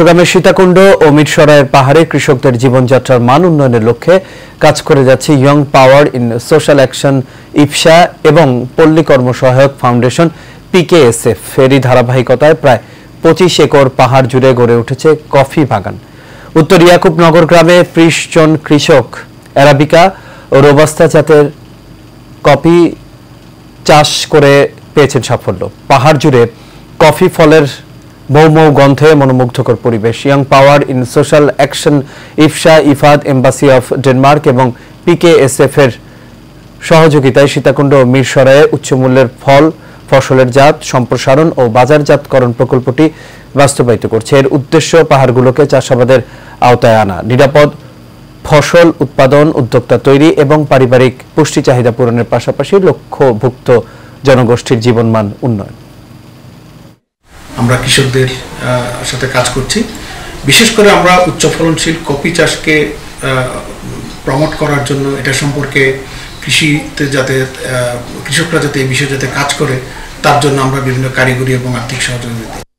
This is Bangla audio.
চট্টগ্রামের সীতাকুণ্ড ও মিরসরাইয়ের পাহাড়ে কৃষকদের জীবনযাত্রার মান উন্নয়নের লক্ষ্যে কাজ করে যাচ্ছে Young Power in Social Action YPSA এবং পল্লী কর্মসহায়ক ফাউন্ডেশন পিকেএসএফ। এরই ধারাবাহিকতায় প্রায় 25 একর পাহাড় জুড়ে গড়ে উঠেছে কফি বাগান। উত্তর ইয়াকুবনগর গ্রামে 30 জন কৃষক অ্যারাবিকা ও রোবাস্তা জাতের কফি চাষ করে পেয়েছেন সাফল্য। পাহাড় জুড়ে কফি ফলের মৌ গন্ধে মনোমুগ্ধকর পরিবেশ। Young Power in Social Action YPSA, IFAD, Embassy of Denmark এবং পিকেএসএফ এর সহযোগিতায় সীতাকুণ্ড ও মিরসরাইয়ে উচ্চমূল্যের ফসলের জাত সম্প্রসারণ ও বাজারজাতকরণ প্রকল্পটি বাস্তবায়িত করছে। এর উদ্দেশ্য পাহাড়গুলোকে চাষাবাদের আওতায় আনা, নিরাপদ ফসল উৎপাদন, উদ্যোক্তা তৈরি এবং পারিবারিক পুষ্টি চাহিদা পূরণের পাশাপাশি লক্ষ্যভুক্ত জনগোষ্ঠীর জীবনমান উন্নয়ন। আমরা কৃষকদের সাথে কাজ করছি। বিশেষ করে আমরা উচ্চ ফলনশীল কফি চাষকে প্রমোট করার জন্য, এটা সম্পর্কে কৃষিতে যাতে কৃষকরা যাতে এই বিষয়ে যাতে কাজ করে তার জন্য আমরা বিভিন্ন কারিগরি এবং আর্থিক সহযোগিতা